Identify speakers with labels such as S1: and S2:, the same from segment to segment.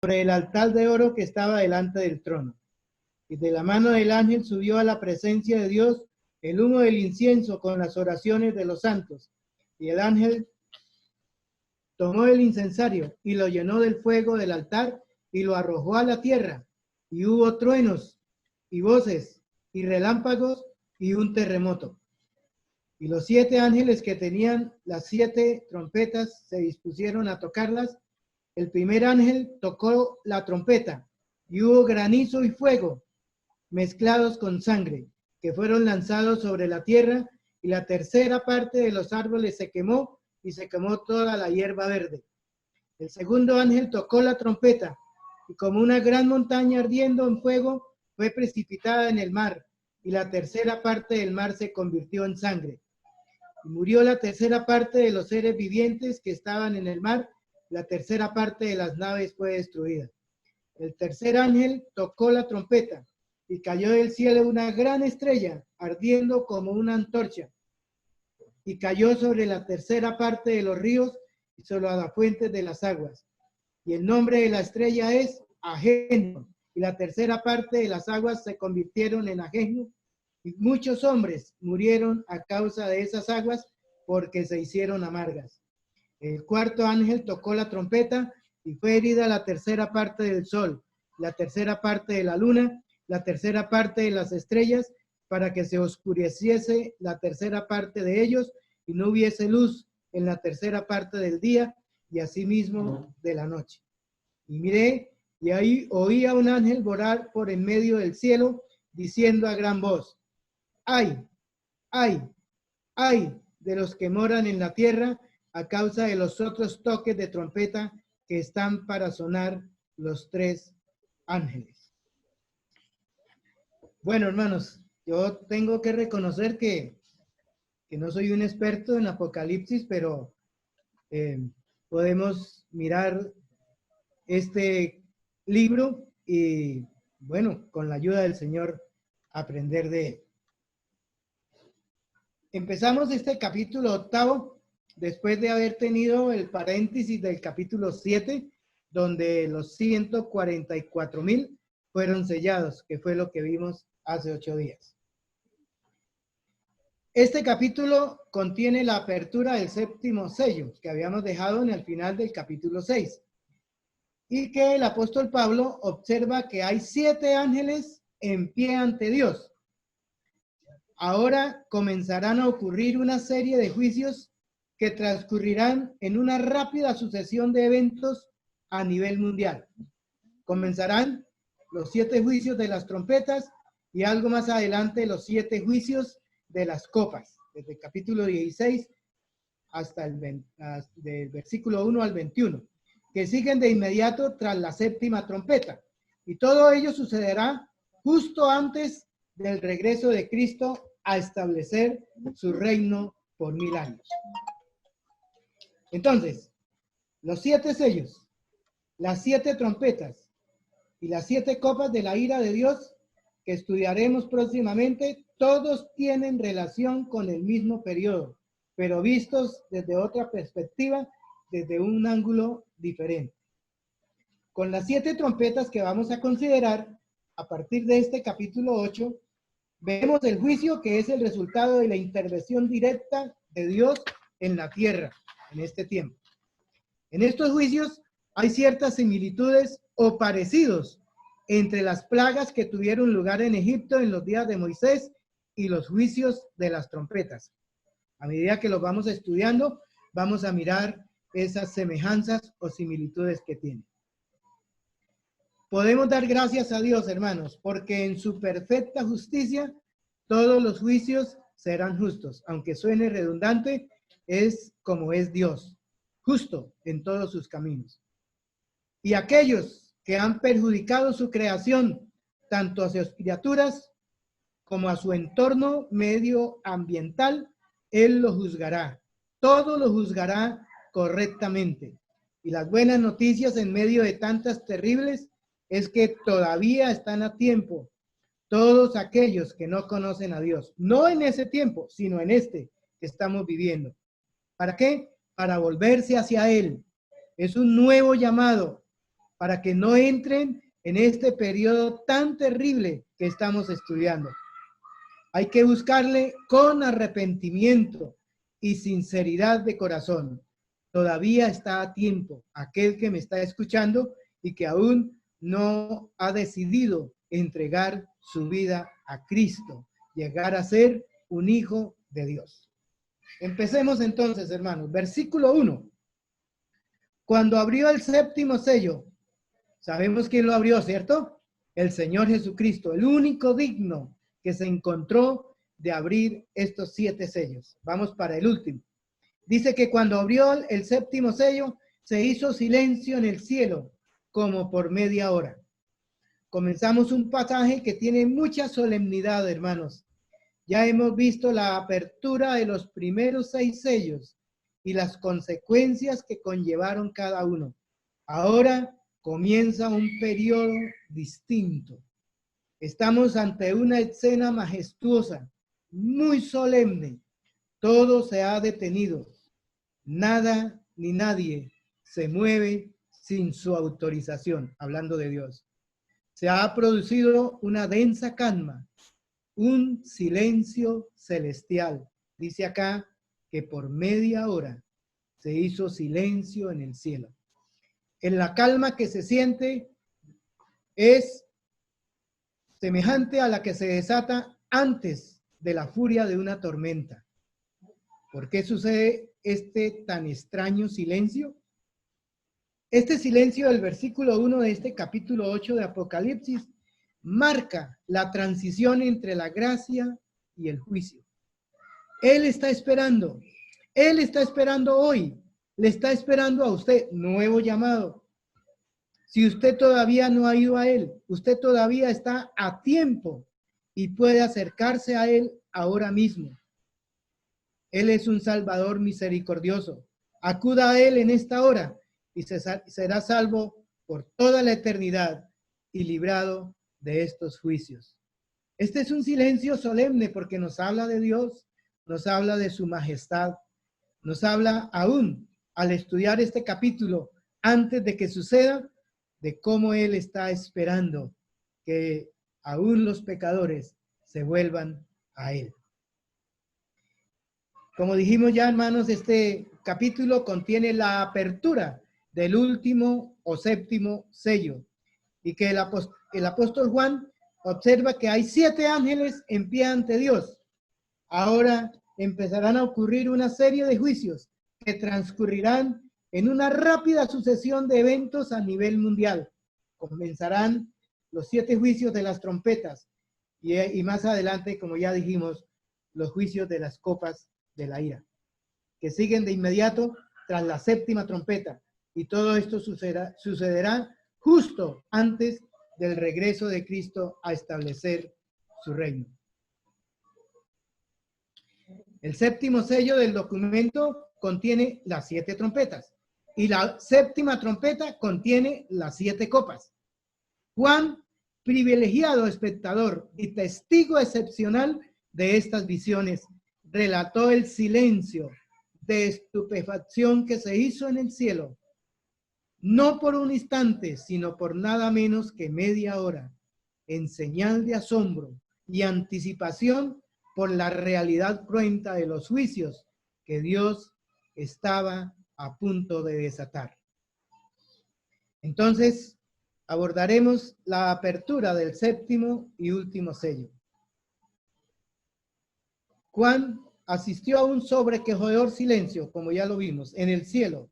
S1: sobre el altar de oro que estaba delante del trono. Y de la mano del ángel subió a la presencia de Dios el humo del incienso con las oraciones de los santos. Y el ángel tomó el incensario y lo llenó del fuego del altar y lo arrojó a la tierra. Y hubo truenos y voces y relámpagos y un terremoto. Y los 7 ángeles que tenían las 7 trompetas se dispusieron a tocarlas. El primer ángel tocó la trompeta y hubo granizo y fuego mezclados con sangre, que fueron lanzados sobre la tierra, y la tercera parte de los árboles se quemó, y se quemó toda la hierba verde. El segundo ángel tocó la trompeta, y como una gran montaña ardiendo en fuego, fue precipitada en el mar, y la tercera parte del mar se convirtió en sangre. Y murió la tercera parte de los seres vivientes que estaban en el mar, la tercera parte de las naves fue destruida. El tercer ángel tocó la trompeta, y cayó del cielo una gran estrella, ardiendo como una antorcha, y cayó sobre la tercera parte de los ríos y sobre las fuentes de las aguas. Y el nombre de la estrella es Ageno, y la tercera parte de las aguas se convirtieron en Ageno, y muchos hombres murieron a causa de esas aguas, porque se hicieron amargas. El cuarto ángel tocó la trompeta, y fue herida la tercera parte del sol, la tercera parte de la luna, la tercera parte de las estrellas, para que se oscureciese la tercera parte de ellos, y no hubiese luz en la tercera parte del día, y asimismo de la noche. Y miré, y ahí oía un ángel volar por en medio del cielo, diciendo a gran voz: ¡ay, ay, ay de los que moran en la tierra, a causa de los otros toques de trompeta que están para sonar los 3 ángeles! Bueno, hermanos, yo tengo que reconocer que no soy un experto en Apocalipsis, pero podemos mirar este libro y, bueno, con la ayuda del Señor, aprender de él. Empezamos este capítulo 8, después de haber tenido el paréntesis del capítulo 7, donde los 144,000 fueron sellados, que fue lo que vimos hace 8 días. Este capítulo contiene la apertura del 7º sello, que habíamos dejado en el final del capítulo 6, y que el apóstol Pablo observa que hay 7 ángeles en pie ante Dios. Ahora comenzarán a ocurrir una serie de juicios que transcurrirán en una rápida sucesión de eventos a nivel mundial. Comenzarán los 7 juicios de las trompetas, y algo más adelante los 7 juicios de las copas, desde el capítulo 16 hasta del versículo 1 al 21, que siguen de inmediato tras la 7ª trompeta. Y todo ello sucederá justo antes del regreso de Cristo a establecer su reino por 1000 años. Entonces, los 7 sellos, las 7 trompetas y las 7 copas de la ira de Dios, que estudiaremos próximamente, todos tienen relación con el mismo periodo, pero vistos desde otra perspectiva, desde un ángulo diferente. Con las 7 trompetas que vamos a considerar, a partir de este capítulo 8, vemos el juicio que es el resultado de la intervención directa de Dios en la tierra en este tiempo. En estos juicios hay ciertas similitudes o parecidos entre las plagas que tuvieron lugar en Egipto en los días de Moisés y los juicios de las trompetas. A medida que los vamos estudiando, vamos a mirar esas semejanzas o similitudes que tienen. Podemos dar gracias a Dios, hermanos, porque en su perfecta justicia todos los juicios serán justos. Aunque suene redundante, es como es Dios, justo en todos sus caminos. Y aquellos que han perjudicado su creación, tanto a sus criaturas como a su entorno medioambiental, Él lo juzgará. Todo lo juzgará correctamente. Y las buenas noticias en medio de tantas terribles es que todavía están a tiempo todos aquellos que no conocen a Dios. No en ese tiempo, sino en este que estamos viviendo. ¿Para qué? Para volverse hacia Él. Es un nuevo llamado para que no entren en este periodo tan terrible que estamos estudiando. Hay que buscarle con arrepentimiento y sinceridad de corazón. Todavía está a tiempo aquel que me está escuchando y que aún no ha decidido entregar su vida a Cristo, llegar a ser un hijo de Dios. Empecemos entonces, hermanos. Versículo 1. Cuando abrió el séptimo sello, sabemos quién lo abrió, ¿cierto? El Señor Jesucristo, el único digno que se encontró de abrir estos 7 sellos. Vamos para el último. Dice que cuando abrió el séptimo sello, se hizo silencio en el cielo, como por media hora. Comenzamos un pasaje que tiene mucha solemnidad, hermanos. Ya hemos visto la apertura de los primeros 6 sellos y las consecuencias que conllevaron cada uno. Ahora comienza un periodo distinto. Estamos ante una escena majestuosa, muy solemne. Todo se ha detenido. Nada ni nadie se mueve sin su autorización, hablando de Dios. Se ha producido una densa calma, un silencio celestial. Dice acá que por media hora se hizo silencio en el cielo. En la calma que se siente es semejante a la que se desata antes de la furia de una tormenta. ¿Por qué sucede este tan extraño silencio? Este silencio del versículo 1 de este capítulo 8 de Apocalipsis marca la transición entre la gracia y el juicio. Él está esperando hoy, le está esperando a usted, nuevo llamado. Si usted todavía no ha ido a Él, usted todavía está a tiempo y puede acercarse a Él ahora mismo. Él es un Salvador misericordioso. Acuda a Él en esta hora y será salvo por toda la eternidad y librado de estos juicios. Este es un silencio solemne porque nos habla de Dios, nos habla de su majestad, nos habla aún al estudiar este capítulo antes de que suceda, de cómo Él está esperando que aún los pecadores se vuelvan a Él. Como dijimos ya, hermanos, este capítulo contiene la apertura del último o séptimo sello y que el apóstol Juan observa que hay 7 ángeles en pie ante Dios. Ahora empezarán a ocurrir una serie de juicios que transcurrirán en una rápida sucesión de eventos a nivel mundial. Comenzarán los 7 juicios de las trompetas y más adelante, como ya dijimos, los juicios de las copas de la ira, que siguen de inmediato tras la 7ª trompeta. Y todo esto sucederá justo antes del regreso de Cristo a establecer su reino. El 7º sello del documento contiene las 7 trompetas y la 7ª trompeta contiene las 7 copas. Juan, privilegiado espectador y testigo excepcional de estas visiones, relató el silencio de estupefacción que se hizo en el cielo, no por un instante, sino por nada menos que media hora, en señal de asombro y anticipación por la realidad cruenta de los juicios que Dios estaba a punto de desatar. Entonces, abordaremos la apertura del 7º y último sello. Juan asistió a un sobrequejador silencio, como ya lo vimos, en el cielo,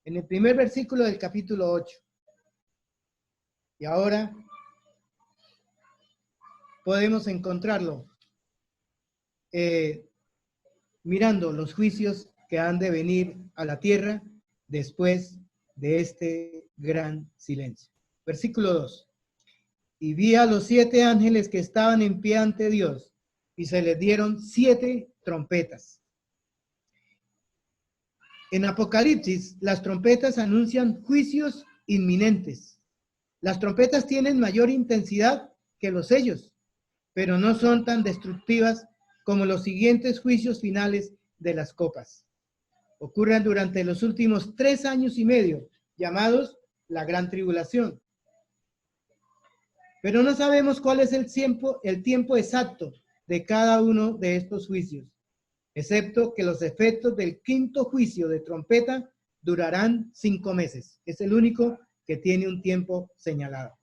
S1: en el primer versículo del capítulo 8. Y ahora podemos encontrarlo mirando los juicios que han de venir a la tierra después de este gran silencio. Versículo 2. Y vi a los 7 ángeles que estaban en pie ante Dios, y se les dieron 7 trompetas. En Apocalipsis, las trompetas anuncian juicios inminentes. Las trompetas tienen mayor intensidad que los sellos, pero no son tan destructivas como los siguientes juicios finales de las copas. Ocurren durante los últimos 3 años y medio, llamados la gran tribulación. Pero no sabemos cuál es el tiempo exacto de cada uno de estos juicios, excepto que los efectos del quinto juicio de trompeta durarán 5 meses. Es el único que tiene un tiempo señalado.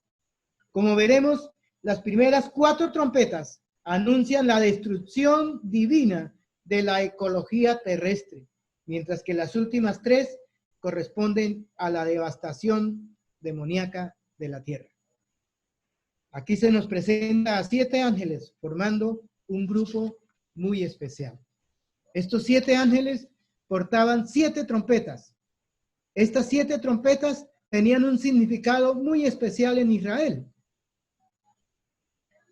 S1: Como veremos, las primeras 4 trompetas anuncian la destrucción divina de la ecología terrestre, mientras que las últimas 3 corresponden a la devastación demoníaca de la tierra. Aquí se nos presenta a 7 ángeles formando un grupo muy especial. Estos 7 ángeles portaban 7 trompetas. Estas 7 trompetas tenían un significado muy especial en Israel.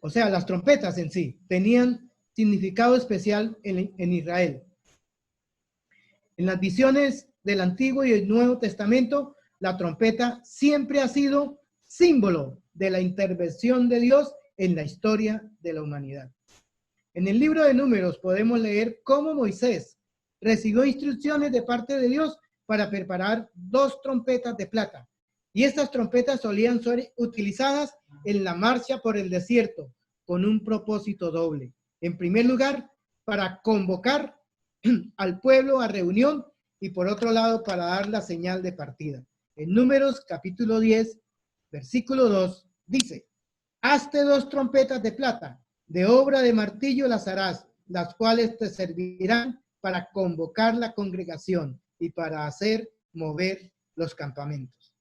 S1: O sea, las trompetas en sí tenían significado especial en Israel. En las visiones del Antiguo y el Nuevo Testamento, la trompeta siempre ha sido símbolo de la intervención de Dios en la historia de la humanidad. En el libro de Números podemos leer cómo Moisés recibió instrucciones de parte de Dios para preparar 2 trompetas de plata. Y estas trompetas solían ser utilizadas en la marcha por el desierto con un propósito doble. En primer lugar, para convocar al pueblo a reunión y por otro lado para dar la señal de partida. En Números capítulo 10, versículo 2, dice: hazte 2 trompetas de plata, de obra de martillo las harás, las cuales te servirán para convocar la congregación y para hacer mover los campamentos.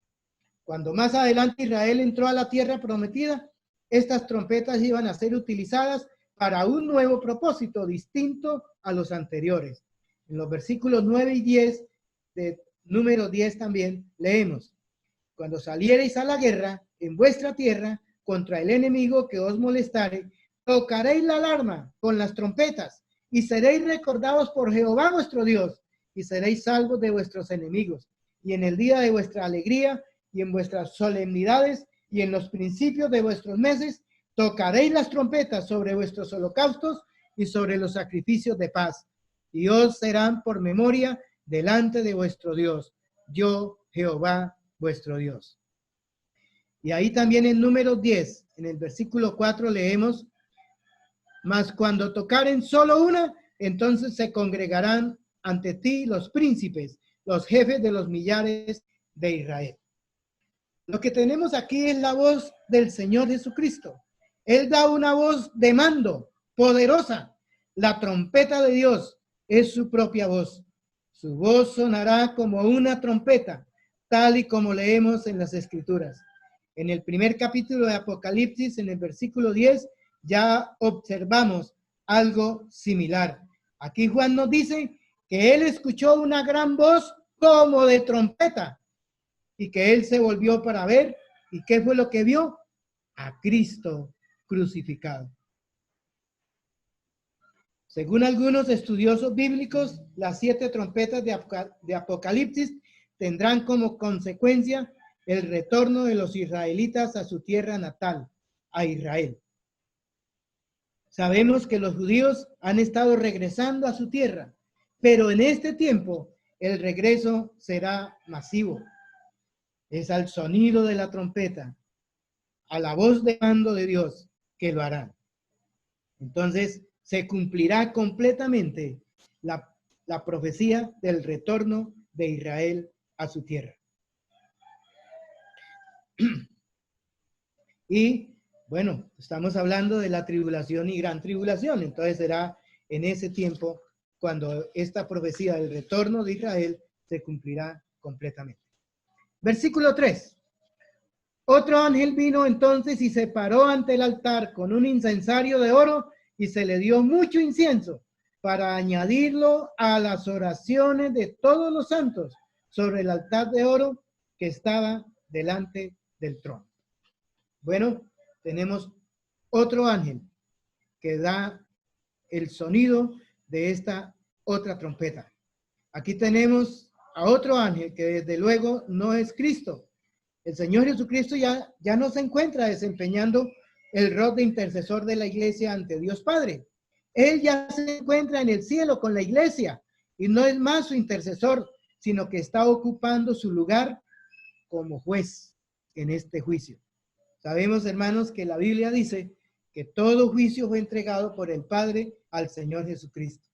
S1: Cuando más adelante Israel entró a la tierra prometida, estas trompetas iban a ser utilizadas para un nuevo propósito distinto a los anteriores. En los versículos 9 y 10 de Número 10 también leemos: cuando saliereis a la guerra en vuestra tierra contra el enemigo que os molestare, tocaréis la alarma con las trompetas y seréis recordados por Jehová vuestro Dios y seréis salvos de vuestros enemigos. Y en el día de vuestra alegría y en vuestras solemnidades y en los principios de vuestros meses, tocaréis las trompetas sobre vuestros holocaustos y sobre los sacrificios de paz, y os serán por memoria delante de vuestro Dios, yo Jehová vuestro Dios. Y ahí también en Números 10, en el versículo 4 leemos: mas cuando tocaren solo una, entonces se congregarán ante ti los príncipes, los jefes de los millares de Israel. Lo que tenemos aquí es la voz del Señor Jesucristo. Él da una voz de mando, poderosa. La trompeta de Dios es su propia voz. Su voz sonará como una trompeta, tal y como leemos en las Escrituras. En el primer capítulo de Apocalipsis, en el versículo 10, ya observamos algo similar. Aquí Juan nos dice que él escuchó una gran voz como de trompeta y que él se volvió para ver. ¿Y qué fue lo que vio? A Cristo crucificado. Según algunos estudiosos bíblicos, las 7 trompetas de Apocalipsis tendrán como consecuencia el retorno de los israelitas a su tierra natal, a Israel. Sabemos que los judíos han estado regresando a su tierra, pero en este tiempo el regreso será masivo. Es al sonido de la trompeta, a la voz de mando de Dios que lo hará. Entonces se cumplirá completamente la profecía del retorno de Israel a su tierra. Y bueno, estamos hablando de la tribulación y gran tribulación, entonces será en ese tiempo cuando esta profecía del retorno de Israel se cumplirá completamente. Versículo 3. Otro ángel vino entonces y se paró ante el altar con un incensario de oro y se le dio mucho incienso para añadirlo a las oraciones de todos los santos sobre el altar de oro que estaba delante del trono. Bueno, tenemos otro ángel que da el sonido de esta otra trompeta. Aquí tenemos a otro ángel que desde luego no es Cristo. El Señor Jesucristo ya no se encuentra desempeñando el rol de intercesor de la iglesia ante Dios Padre. Él ya se encuentra en el cielo con la iglesia y no es más su intercesor, sino que está ocupando su lugar como juez en este juicio. Sabemos, hermanos, que la Biblia dice que todo juicio fue entregado por el Padre al Señor Jesucristo.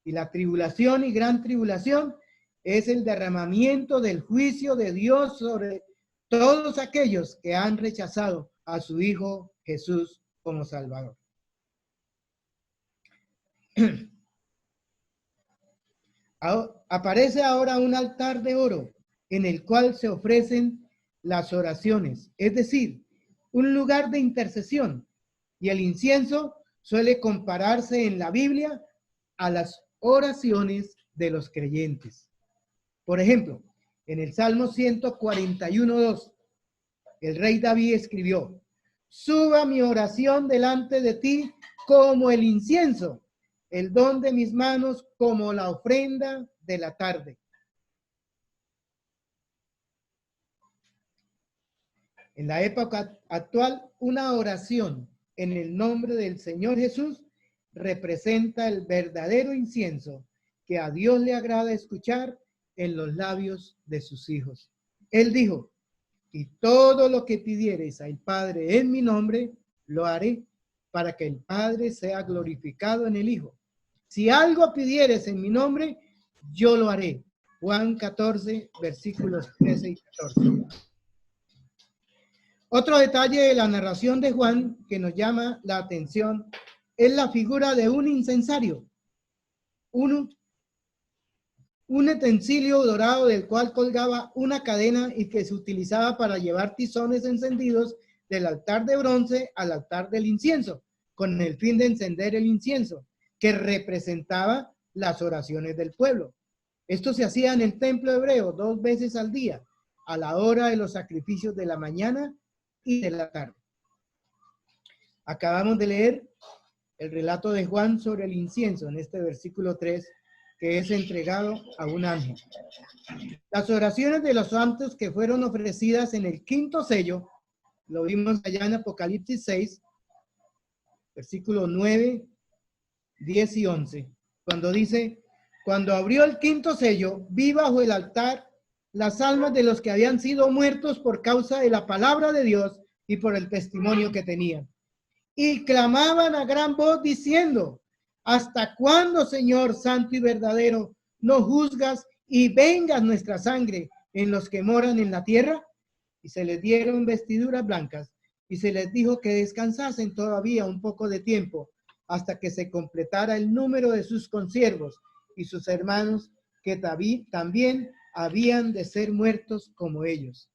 S1: Y la tribulación y gran tribulación es el derramamiento del juicio de Dios sobre todos aquellos que han rechazado a su Hijo Jesús como Salvador. Aparece ahora un altar de oro en el cual se ofrecen las oraciones, es decir, un lugar de intercesión, y el incienso suele compararse en la Biblia a las oraciones de los creyentes. Por ejemplo, en el Salmo 141:2, el rey David escribió: suba mi oración delante de ti como el incienso, el don de mis manos como la ofrenda de la tarde. En la época actual, una oración en el nombre del Señor Jesús representa el verdadero incienso que a Dios le agrada escuchar en los labios de sus hijos. Él dijo: y todo lo que pidiereis al Padre en mi nombre, lo haré, para que el Padre sea glorificado en el Hijo. Si algo pidieres en mi nombre, yo lo haré. Juan 14, versículos 13 y 14. Otro detalle de la narración de Juan que nos llama la atención es la figura de un incensario, un utensilio dorado del cual colgaba una cadena y que se utilizaba para llevar tizones encendidos del altar de bronce al altar del incienso, con el fin de encender el incienso, que representaba las oraciones del pueblo. Esto se hacía en el templo hebreo 2 veces al día, a la hora de los sacrificios de la mañana y de la tarde. Acabamos de leer el relato de Juan sobre el incienso en este versículo 3, que es entregado a un ángel. Las oraciones de los santos que fueron ofrecidas en el quinto sello, lo vimos allá en Apocalipsis 6, versículos 9, 10 y 11, cuando dice: cuando abrió el quinto sello, vi bajo el altar las almas de los que habían sido muertos por causa de la palabra de Dios y por el testimonio que tenían. Y clamaban a gran voz diciendo: ¿hasta cuándo, Señor santo y verdadero, no juzgas y vengas nuestra sangre en los que moran en la tierra? Y se les dieron vestiduras blancas y se les dijo que descansasen todavía un poco de tiempo hasta que se completara el número de sus consiervos y sus hermanos que también habían de ser muertos como ellos.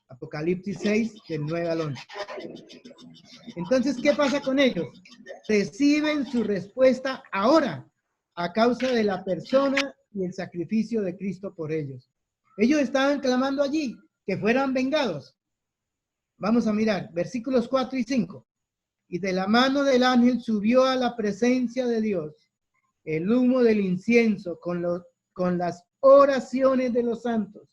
S1: Apocalipsis 6, del 9 al 11. Entonces, ¿qué pasa con ellos? Reciben su respuesta ahora a causa de la persona y el sacrificio de Cristo por ellos. Ellos estaban clamando allí que fueran vengados. Vamos a mirar versículos 4 y 5. Y de la mano del ángel subió a la presencia de Dios el humo del incienso con las oraciones de los santos.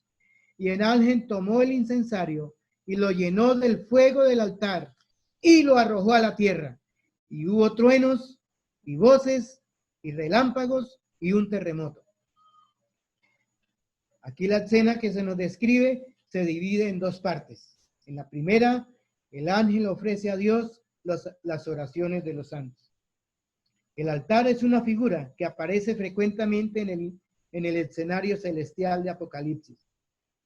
S1: Y el ángel tomó el incensario y lo llenó del fuego del altar y lo arrojó a la tierra. Y hubo truenos y voces y relámpagos y un terremoto. Aquí la escena que se nos describe se divide en 2 partes. En la primera, el ángel ofrece a Dios las oraciones de los santos. El altar es una figura que aparece frecuentemente en el escenario celestial de Apocalipsis.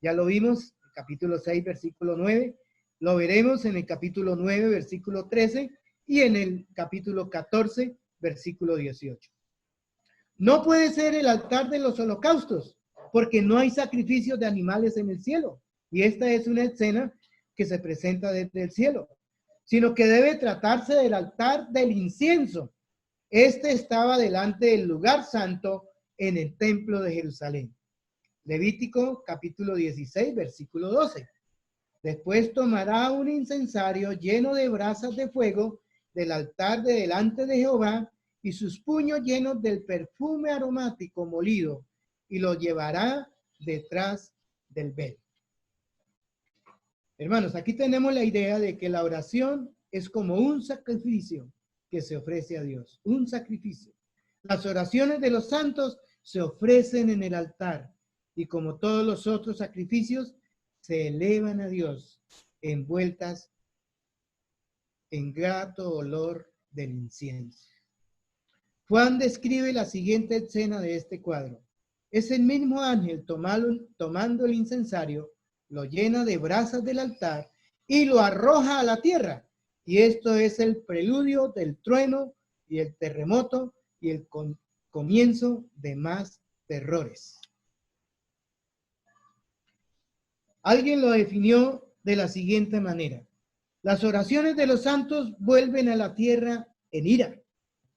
S1: Ya lo vimos en el capítulo 6, versículo 9. Lo veremos en el capítulo 9, versículo 13 y en el capítulo 14, versículo 18. No puede ser el altar de los holocaustos, porque no hay sacrificios de animales en el cielo. Y esta es una escena que se presenta desde el cielo, sino que debe tratarse del altar del incienso. Este estaba delante del lugar santo en el templo de Jerusalén. Levítico capítulo 16, versículo 12. Después tomará un incensario lleno de brasas de fuego del altar de delante de Jehová y sus puños llenos del perfume aromático molido y lo llevará detrás del velo. Hermanos, aquí tenemos la idea de que la oración es como un sacrificio que se ofrece a Dios, un sacrificio. Las oraciones de los santos se ofrecen en el altar y como todos los otros sacrificios se elevan a Dios, envueltas en grato olor del incienso. Juan describe la siguiente escena de este cuadro. Es el mismo ángel tomando el incensario, lo llena de brasas del altar y lo arroja a la tierra. Y esto es el preludio del trueno y el terremoto y el comienzo de más terrores. Alguien lo definió de la siguiente manera. Las oraciones de los santos vuelven a la tierra en ira.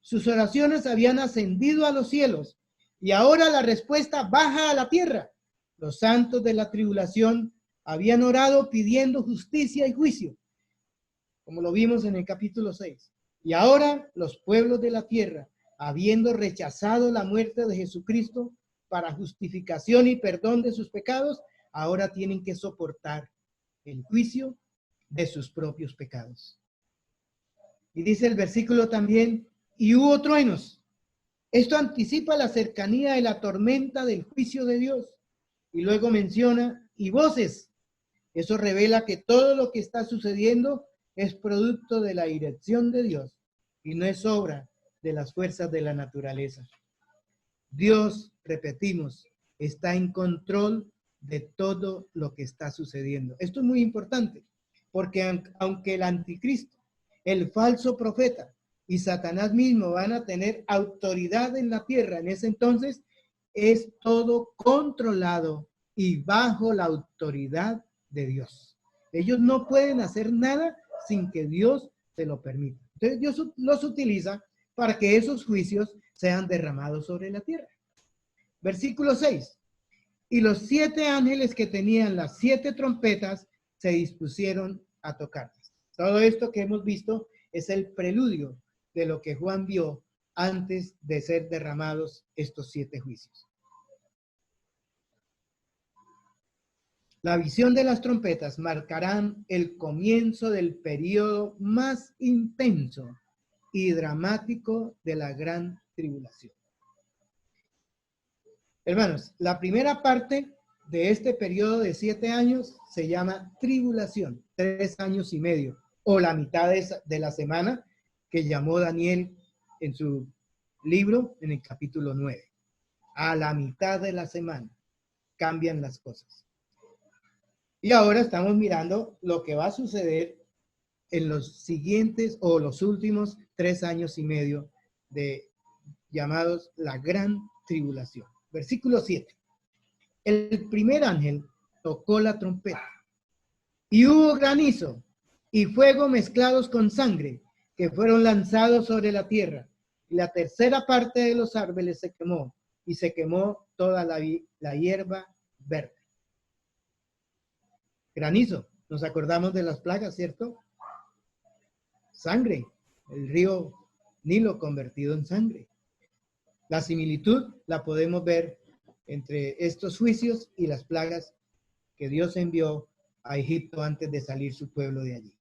S1: Sus oraciones habían ascendido a los cielos y ahora la respuesta baja a la tierra. Los santos de la tribulación habían orado pidiendo justicia y juicio, como lo vimos en el capítulo 6. Y ahora los pueblos de la tierra, habiendo rechazado la muerte de Jesucristo para justificación y perdón de sus pecados, ahora tienen que soportar el juicio de sus propios pecados. Y dice el versículo también, y hubo truenos. Esto anticipa la cercanía de la tormenta del juicio de Dios. Y luego menciona, y voces. Eso revela que todo lo que está sucediendo es producto de la dirección de Dios y no es obra de las fuerzas de la naturaleza. Dios, repetimos, está en control de todo lo que está sucediendo. Esto es muy importante, porque aunque el anticristo, el falso profeta y Satanás mismo van a tener autoridad en la tierra en ese entonces, es todo controlado y bajo la autoridad de Dios. Ellos no pueden hacer nada sin que Dios se lo permita. Entonces Dios los utiliza para que esos juicios sean derramados sobre la tierra. Versículo 6. Y los 7 ángeles que tenían las 7 trompetas se dispusieron a tocarlas. Todo esto que hemos visto es el preludio de lo que Juan vio antes de ser derramados estos 7 juicios. La visión de las trompetas marcarán el comienzo del periodo más intenso y dramático de la gran tribulación. Hermanos, la primera parte de este periodo de 7 años se llama tribulación, 3 años y medio, o la mitad de la semana que llamó Daniel en su libro en el capítulo 9. A la mitad de la semana cambian las cosas. Y ahora estamos mirando lo que va a suceder en los siguientes o los últimos 3 años y medio de llamados la gran tribulación. Versículo 7. El primer ángel tocó la trompeta y hubo granizo y fuego mezclados con sangre que fueron lanzados sobre la tierra. Y la tercera parte de los árboles se quemó y se quemó toda la hierba verde. Granizo, nos acordamos de las plagas, ¿cierto? Sangre, el río Nilo convertido en sangre. La similitud la podemos ver entre estos juicios y las plagas que Dios envió a Egipto antes de salir su pueblo de allí.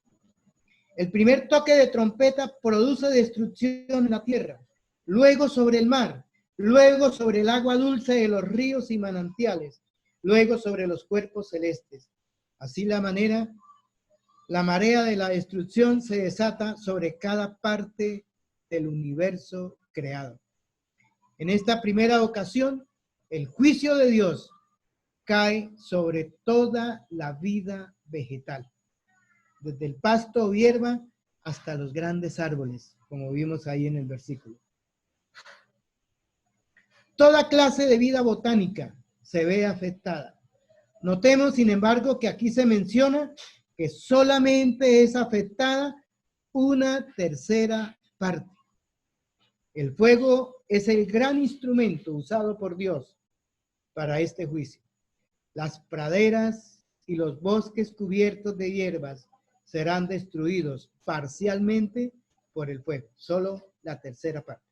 S1: El primer toque de trompeta produce destrucción en la tierra, luego sobre el mar, luego sobre el agua dulce de los ríos y manantiales, luego sobre los cuerpos celestes. Así la marea de la destrucción se desata sobre cada parte del universo creado. En esta primera ocasión, el juicio de Dios cae sobre toda la vida vegetal, desde el pasto o hierba hasta los grandes árboles, como vimos ahí en el versículo. Toda clase de vida botánica se ve afectada. Notemos, sin embargo, que aquí se menciona que solamente es afectada una tercera parte. El fuego es el gran instrumento usado por Dios para este juicio. Las praderas y los bosques cubiertos de hierbas serán destruidos parcialmente por el fuego, solo la tercera parte.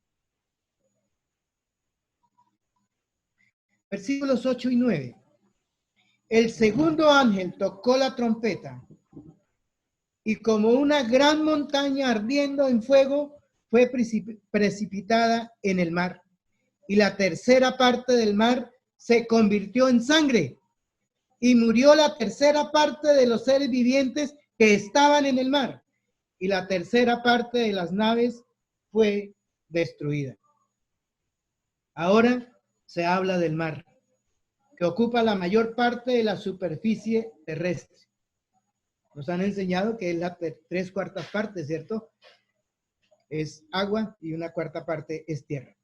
S1: Versículos 8 y 9. El segundo ángel tocó la trompeta y como una gran montaña ardiendo en fuego fue precipitada en el mar, y la tercera parte del mar se convirtió en sangre. y murió la tercera parte de los seres vivientes que estaban en el mar, y la tercera parte de las naves fue destruida. Ahora se habla del mar, que ocupa la mayor parte de la superficie terrestre. Nos han enseñado que es la 3/4 partes, ¿cierto? Es agua y 1/4 parte es tierra.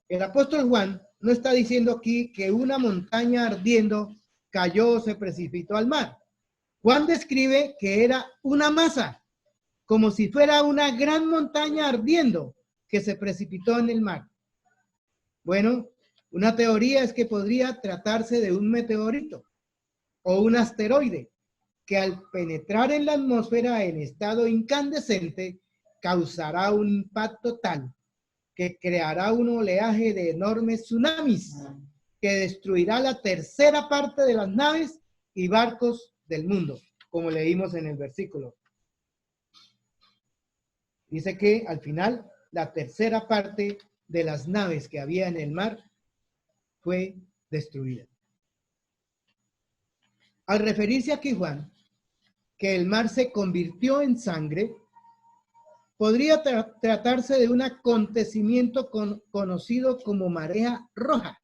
S1: El apóstol Juan no está diciendo aquí que una montaña ardiendo cayó o se precipitó al mar. Juan describe que era una masa, como si fuera una gran montaña ardiendo que se precipitó en el mar. Bueno, una teoría es que podría tratarse de un meteorito o un asteroide que al penetrar en la atmósfera en estado incandescente causará un impacto tal que creará un oleaje de enormes tsunamis que destruirá la tercera parte de las naves y barcos del mundo, como leímos en el versículo. Dice que al final la tercera parte de las naves que había en el mar fue destruida. Al referirse aquí Juan, que el mar se convirtió en sangre, podría tratarse de un acontecimiento conocido como marea roja,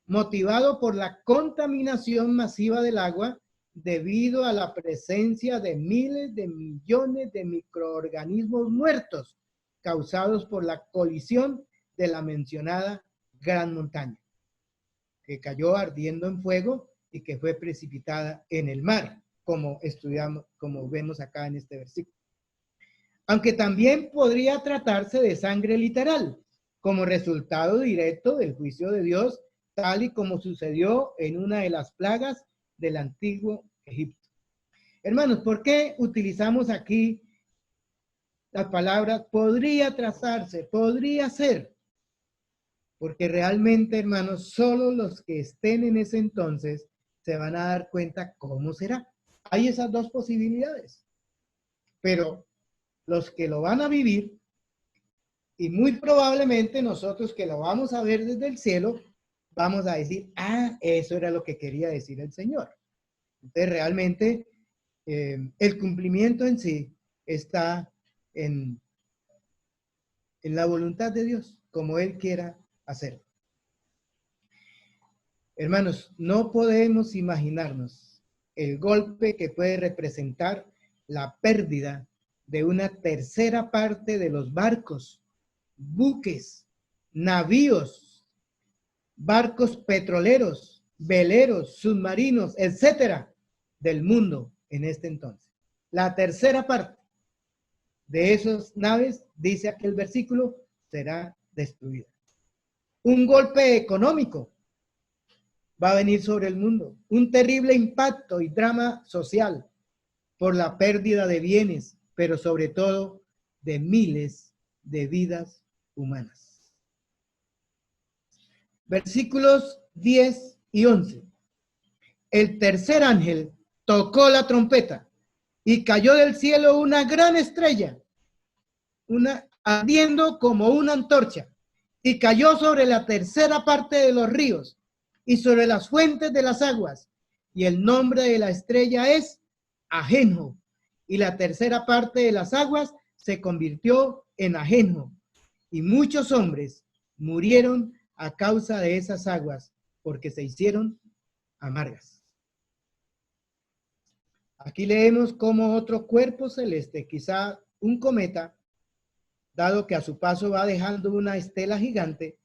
S1: motivado por la contaminación masiva del agua debido a la presencia de miles de millones de microorganismos muertos causados por la colisión de la mencionada gran montaña, que cayó ardiendo en fuego y que fue precipitada en el mar, como estudiamos, como vemos acá en este versículo. Aunque también podría tratarse de sangre literal, como resultado directo del juicio de Dios, tal y como sucedió en una de las plagas del antiguo Egipto. Hermanos, ¿por qué utilizamos aquí las palabras podría trazarse, podría ser? Porque realmente, hermanos, solo los que estén en ese entonces se van a dar cuenta cómo será. Hay esas dos posibilidades, pero los que lo van a vivir, y muy probablemente nosotros que lo vamos a ver desde el cielo, vamos a decir, ah, eso era lo que quería decir el Señor. Entonces, realmente, el cumplimiento en sí está en la voluntad de Dios, como Él quiera hacer. Hermanos, no podemos imaginarnos el golpe que puede representar la pérdida de una tercera parte de los barcos, buques, navíos, barcos petroleros, veleros, submarinos, etcétera, del mundo en este entonces. La tercera parte de esas naves, dice aquel versículo, será destruida. Un golpe económico va a venir sobre el mundo, un terrible impacto y drama social por la pérdida de bienes, pero sobre todo de miles de vidas humanas. Versículos 10 y 11. El tercer ángel tocó la trompeta y cayó del cielo una gran estrella, ardiendo como una antorcha, y cayó sobre la tercera parte de los ríos y sobre las fuentes de las aguas. Y el nombre de la estrella es Ajenjo. Y la tercera parte de las aguas se convirtió en Ajenjo. Y muchos hombres murieron a causa de esas aguas, porque se hicieron amargas. Aquí leemos como otro cuerpo celeste, quizá un cometa, dado que a su paso va dejando una estela gigante,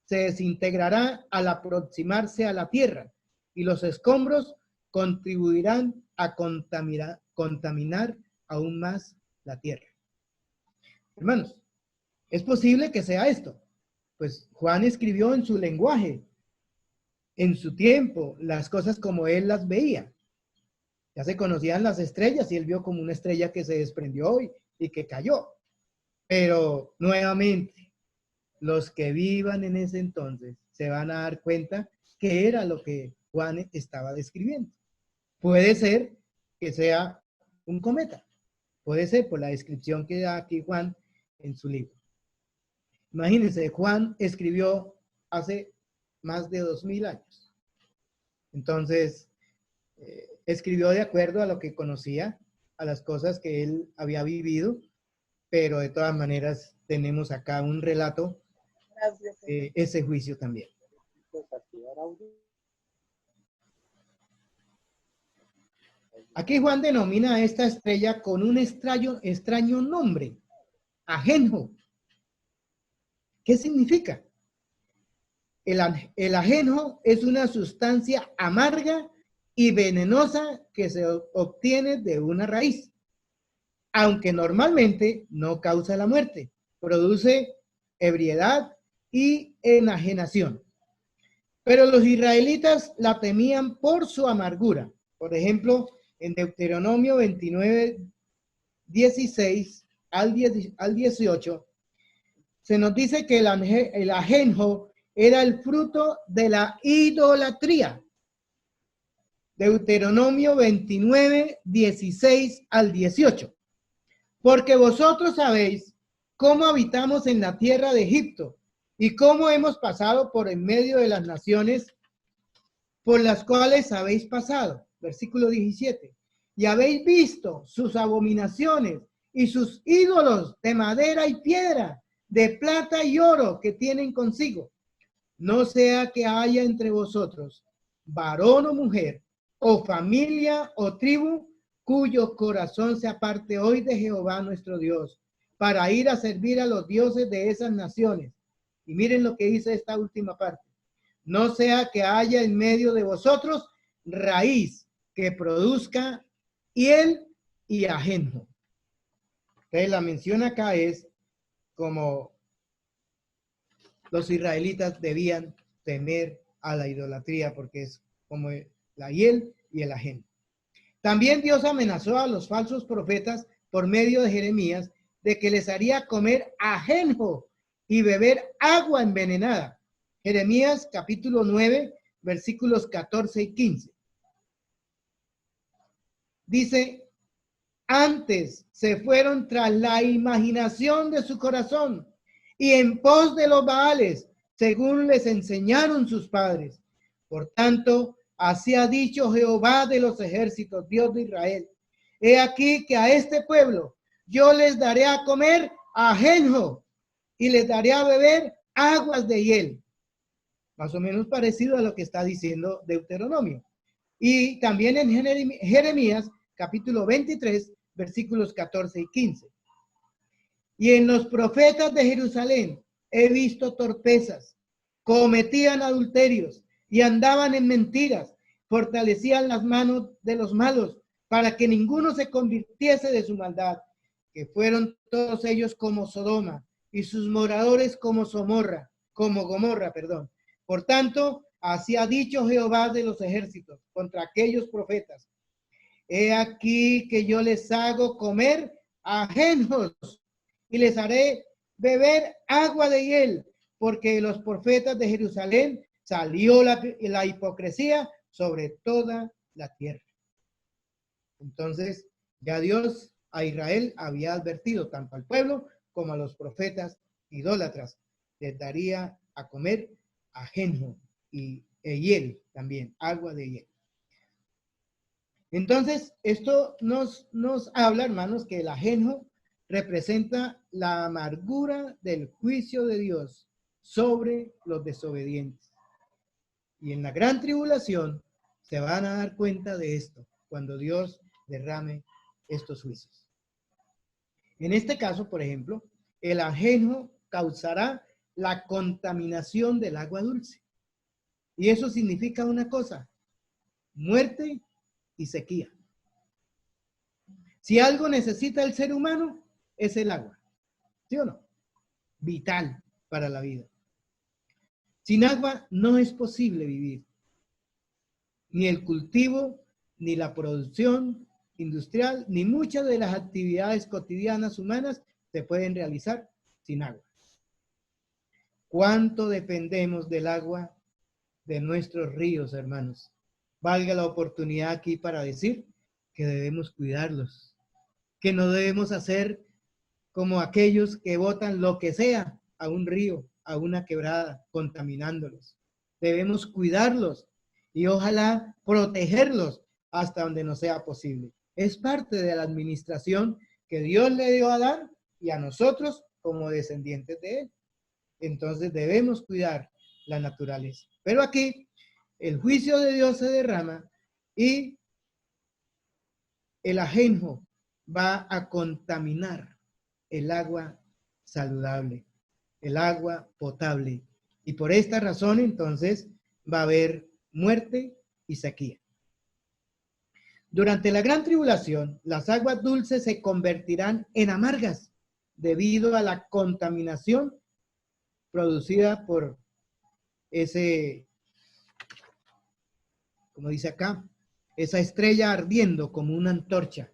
S1: se desintegrará al aproximarse a la Tierra, y los escombros contribuirán a contaminar aún más la Tierra. Hermanos, es posible que sea esto, pues Juan escribió en su lenguaje, en su tiempo, las cosas como él las veía. Ya se conocían las estrellas y él vio como una estrella que se desprendió y que cayó. Pero nuevamente, los que vivan en ese entonces se van a dar cuenta que era lo que Juan estaba describiendo. Puede ser que sea un cometa. Puede ser por la descripción que da aquí Juan en su libro. Imagínense, Juan escribió hace más de 2000 años. Entonces, escribió de acuerdo a lo que conocía, a las cosas que él había vivido, pero de todas maneras tenemos acá un relato de ese juicio también. Aquí Juan denomina a esta estrella con un extraño nombre, Ajenjo. ¿Qué significa? El ajenjo es una sustancia amarga y venenosa que se obtiene de una raíz, aunque normalmente no causa la muerte, produce ebriedad y enajenación. Pero los israelitas la temían por su amargura. Por ejemplo, en Deuteronomio 29, 16 al 18, se nos dice que el ajenjo era el fruto de la idolatría. Deuteronomio 29, 16 al 18. Porque vosotros sabéis cómo habitamos en la tierra de Egipto y cómo hemos pasado por en medio de las naciones por las cuales habéis pasado. Versículo 17. Y habéis visto sus abominaciones y sus ídolos de madera y piedra, de plata y oro que tienen consigo. No sea que haya entre vosotros varón o mujer, o familia o tribu, cuyo corazón se aparte hoy de Jehová nuestro Dios, para ir a servir a los dioses de esas naciones. Y miren lo que dice esta última parte. No sea que haya en medio de vosotros raíz que produzca hiel y ajenjo. Entonces la mención acá es como los israelitas debían temer a la idolatría, porque es como la hiel y el ajenjo. También Dios amenazó a los falsos profetas por medio de Jeremías de que les haría comer ajenjo y beber agua envenenada. Jeremías capítulo 9, versículos 14 y 15. Dice, antes se fueron tras la imaginación de su corazón y en pos de los Baales, según les enseñaron sus padres. Por tanto, así ha dicho Jehová de los ejércitos, Dios de Israel. He aquí que a este pueblo yo les daré a comer ajenjo y les daré a beber aguas de hiel. Más o menos parecido a lo que está diciendo Deuteronomio. Y también en Jeremías, capítulo 23, versículos 14 y 15. Y en los profetas de Jerusalén he visto torpezas, cometían adulterios y andaban en mentiras, fortalecían las manos de los malos para que ninguno se convirtiese de su maldad, que fueron todos ellos como Sodoma y sus moradores como Gomorra. Por tanto, así ha dicho Jehová de los ejércitos contra aquellos profetas. He aquí que yo les hago comer ajenjos y les haré beber agua de hiel, porque de los profetas de Jerusalén salió la hipocresía sobre toda la tierra. Entonces, ya Dios a Israel había advertido tanto al pueblo como a los profetas idólatras. Les daría a comer ajenjo y hiel también, agua de hiel. Entonces, esto nos habla, hermanos, que el ajenjo representa la amargura del juicio de Dios sobre los desobedientes. Y en la gran tribulación se van a dar cuenta de esto, cuando Dios derrame estos juicios. En este caso, por ejemplo, el ajenjo causará la contaminación del agua dulce. Y eso significa una cosa, muerte y sequía. Si algo necesita el ser humano, es el agua. ¿Sí o no? Vital para la vida. Sin agua no es posible vivir. Ni el cultivo, ni la producción industrial, ni muchas de las actividades cotidianas humanas se pueden realizar sin agua. ¿Cuánto dependemos del agua de nuestros ríos, hermanos? Valga la oportunidad aquí para decir que debemos cuidarlos, que no debemos hacer como aquellos que botan lo que sea a un río, a una quebrada, contaminándolos. Debemos cuidarlos y ojalá protegerlos hasta donde no sea posible. Es parte de la administración que Dios le dio a Adán y a nosotros como descendientes de él. Entonces debemos cuidar la naturaleza. Pero aquí el juicio de Dios se derrama y el ajenjo va a contaminar el agua saludable, el agua potable. Y por esta razón, entonces, va a haber muerte y sequía. Durante la gran tribulación, las aguas dulces se convertirán en amargas debido a la contaminación producida por ese, como dice acá, esa estrella ardiendo como una antorcha.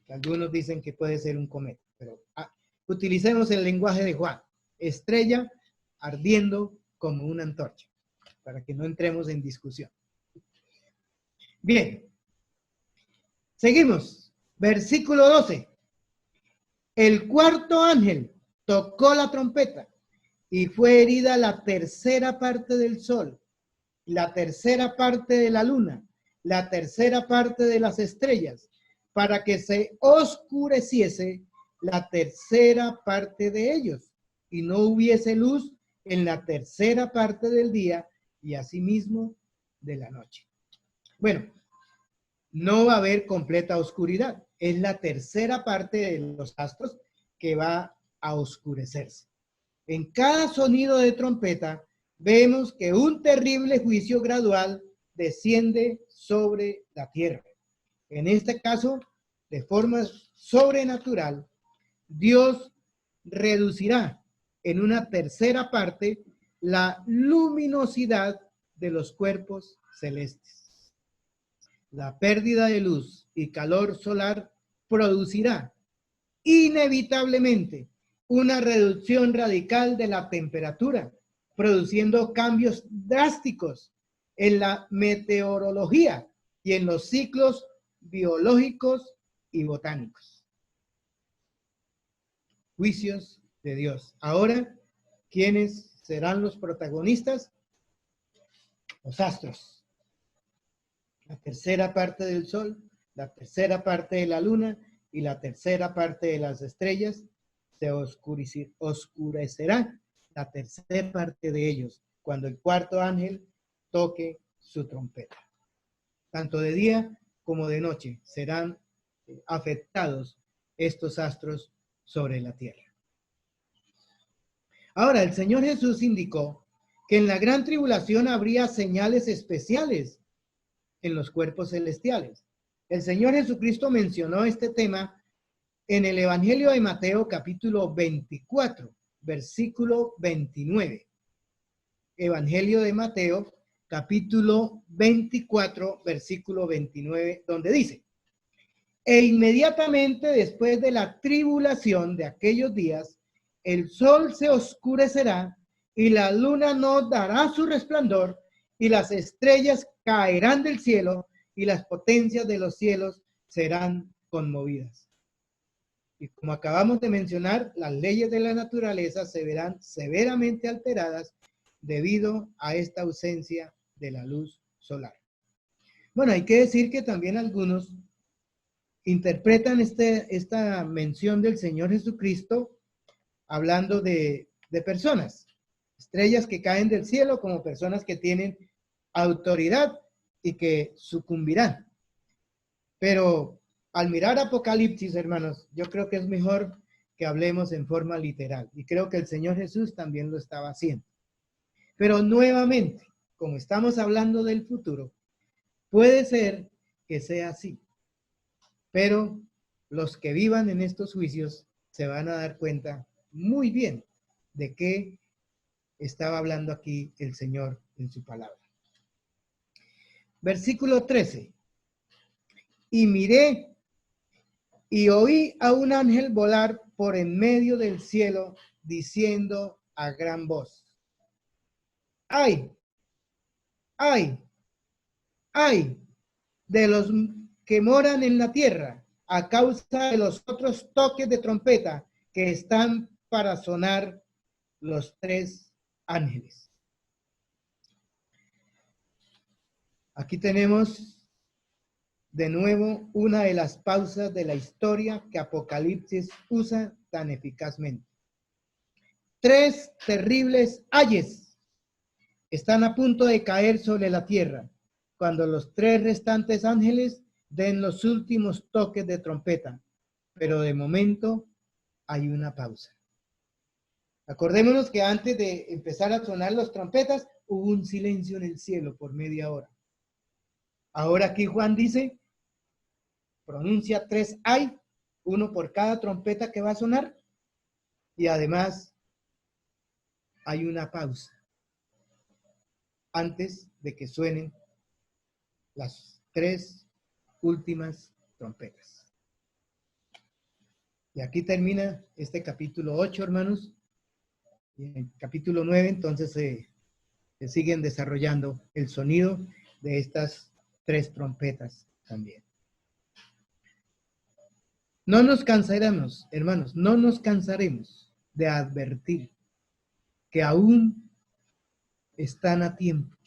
S1: Algunos dicen que puede ser un cometa, pero utilicemos el lenguaje de Juan. Estrella ardiendo como una antorcha, para que no entremos en discusión. Bien, seguimos. Versículo 12. El cuarto ángel tocó la trompeta y fue herida la tercera parte del sol, la tercera parte de la luna, la tercera parte de las estrellas, para que se oscureciese la tercera parte de ellos y no hubiese luz en la tercera parte del día y asimismo de la noche. Bueno, no va a haber completa oscuridad. Es la tercera parte de los astros que va a oscurecerse. En cada sonido de trompeta vemos que un terrible juicio gradual desciende sobre la tierra. En este caso, de forma sobrenatural, Dios reducirá en una tercera parte la luminosidad de los cuerpos celestes. La pérdida de luz y calor solar producirá inevitablemente una reducción radical de la temperatura, produciendo cambios drásticos en la meteorología y en los ciclos biológicos y botánicos. Juicios de Dios. Ahora, ¿quiénes serán los protagonistas? Los astros. La tercera parte del sol, la tercera parte de la luna y la tercera parte de las estrellas se oscurecerá la tercera parte de ellos cuando el cuarto ángel toque su trompeta. Tanto de día como de noche serán afectados estos astros sobre la tierra. Ahora, el Señor Jesús indicó que en la gran tribulación habría señales especiales en los cuerpos celestiales. El Señor Jesucristo mencionó este tema en el Evangelio de Mateo, capítulo 24, versículo 29. Evangelio de Mateo, capítulo 24, versículo 29, donde dice: e inmediatamente después de la tribulación de aquellos días, el sol se oscurecerá y la luna no dará su resplandor y las estrellas caerán del cielo y las potencias de los cielos serán conmovidas. Y como acabamos de mencionar, las leyes de la naturaleza se verán severamente alteradas debido a esta ausencia de la luz solar. Bueno, hay que decir que también algunos interpretan esta mención del Señor Jesucristo hablando de personas, estrellas que caen del cielo como personas que tienen autoridad y que sucumbirán. Pero al mirar Apocalipsis, hermanos, yo creo que es mejor que hablemos en forma literal. Y creo que el Señor Jesús también lo estaba haciendo. Pero nuevamente, como estamos hablando del futuro, puede ser que sea así. Pero los que vivan en estos juicios se van a dar cuenta muy bien de qué estaba hablando aquí el Señor en su palabra. Versículo 13. Y miré y oí a un ángel volar por en medio del cielo, diciendo a gran voz: ¡ay! ¡ay! ¡ay! De los que moran en la tierra, a causa de los otros toques de trompeta que están para sonar los tres ángeles. Aquí tenemos de nuevo una de las pausas de la historia que Apocalipsis usa tan eficazmente. 3 terribles ayes están a punto de caer sobre la tierra cuando los 3 restantes ángeles den los últimos toques de trompeta. Pero de momento hay una pausa. Acordémonos que antes de empezar a sonar las trompetas, hubo un silencio en el cielo por media hora. Ahora aquí Juan dice, pronuncia 3 ay, 1 por cada trompeta que va a sonar, y además hay una pausa antes de que suenen las 3 últimas trompetas. Y aquí termina este capítulo 8, hermanos. Y en el capítulo 9, entonces se siguen desarrollando el sonido de estas 3 trompetas también. No nos cansaremos, hermanos, no nos cansaremos de advertir que aún están a tiempo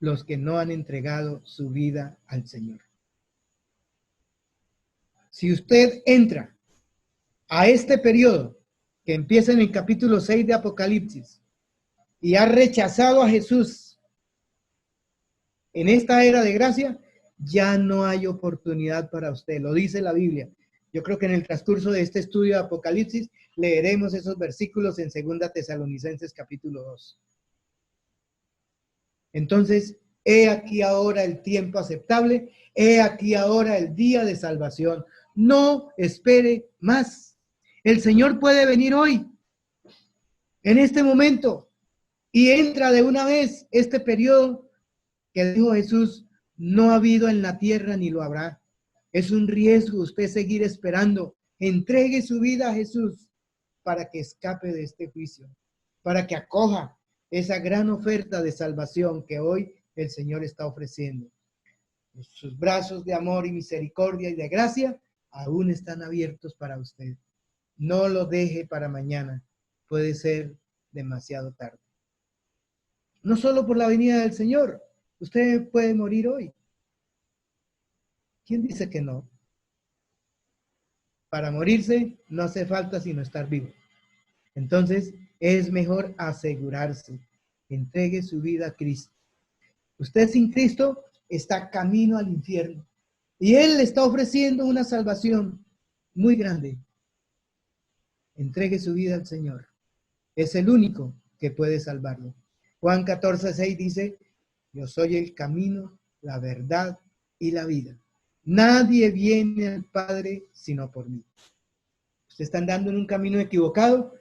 S1: los que no han entregado su vida al Señor. Si usted entra a este periodo que empieza en el capítulo 6 de Apocalipsis y ha rechazado a Jesús en esta era de gracia, ya no hay oportunidad para usted, lo dice la Biblia. Yo creo que en el transcurso de este estudio de Apocalipsis leeremos esos versículos en 2 Tesalonicenses capítulo 2. Entonces, he aquí ahora el tiempo aceptable, he aquí ahora el día de salvación. No espere más. El Señor puede venir hoy, en este momento, y entra de una vez este periodo que dijo Jesús, no ha habido en la tierra ni lo habrá. Es un riesgo usted seguir esperando. Entregue su vida a Jesús para que escape de este juicio, para que acoja esa gran oferta de salvación que hoy el Señor está ofreciendo. Sus brazos de amor y misericordia y de gracia aún están abiertos para usted. No lo deje para mañana. Puede ser demasiado tarde. No solo por la venida del Señor. Usted puede morir hoy. ¿Quién dice que no? Para morirse no hace falta sino estar vivo. Entonces es mejor asegurarse. Entregue su vida a Cristo. Usted sin Cristo está camino al infierno. Y Él le está ofreciendo una salvación muy grande. Entregue su vida al Señor. Es el único que puede salvarlo. Juan 14:6 dice, yo soy el camino, la verdad y la vida. Nadie viene al Padre sino por mí. Usted está andando en un camino equivocado,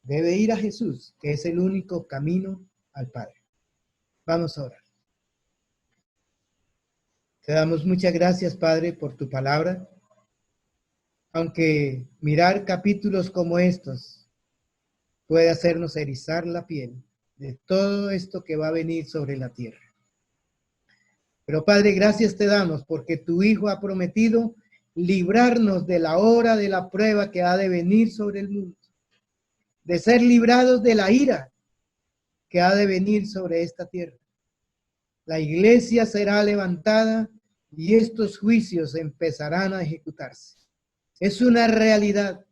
S1: debe ir a Jesús, que es el único camino al Padre. Vamos a orar. Te damos muchas gracias, Padre, por tu palabra. Aunque mirar capítulos como estos puede hacernos erizar la piel de todo esto que va a venir sobre la tierra. Pero Padre, gracias te damos porque tu Hijo ha prometido librarnos de la hora de la prueba que ha de venir sobre el mundo, de ser librados de la ira que ha de venir sobre esta tierra. La iglesia será levantada y estos juicios empezarán a ejecutarse. Es una realidad.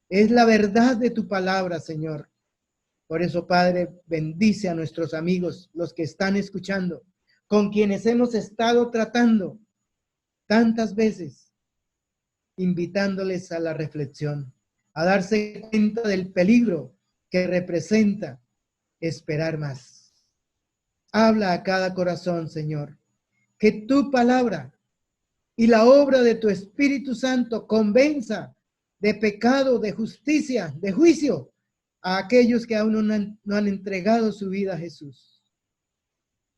S1: Es la verdad de tu palabra, Señor. Por eso, Padre, bendice a nuestros amigos, los que están escuchando, con quienes hemos estado tratando tantas veces, invitándoles a la reflexión, a darse cuenta del peligro que representa esperar más. Habla a cada corazón, Señor, que tu palabra y la obra de tu Espíritu Santo convenza de pecado, de justicia, de juicio a aquellos que aún no han entregado su vida a Jesús.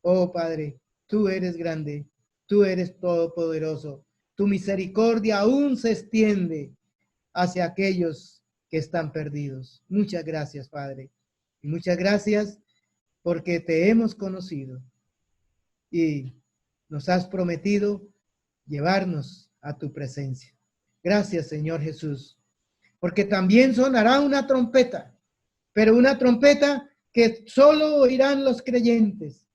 S1: Oh Padre, tú eres grande, tú eres todopoderoso, tu misericordia aún se extiende hacia aquellos que están perdidos. Muchas gracias, Padre, y muchas gracias porque te hemos conocido y nos has prometido llevarnos a tu presencia. Gracias, Señor Jesús, porque también sonará una trompeta, pero una trompeta que solo oirán los creyentes,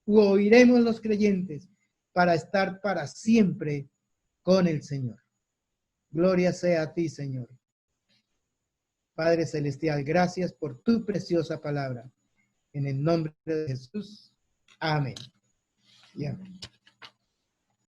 S1: o oiremos los creyentes, para estar para siempre con el Señor. Gloria sea a ti, Señor. Padre Celestial, gracias por tu preciosa palabra. En el nombre de Jesús. Amén. Y amén.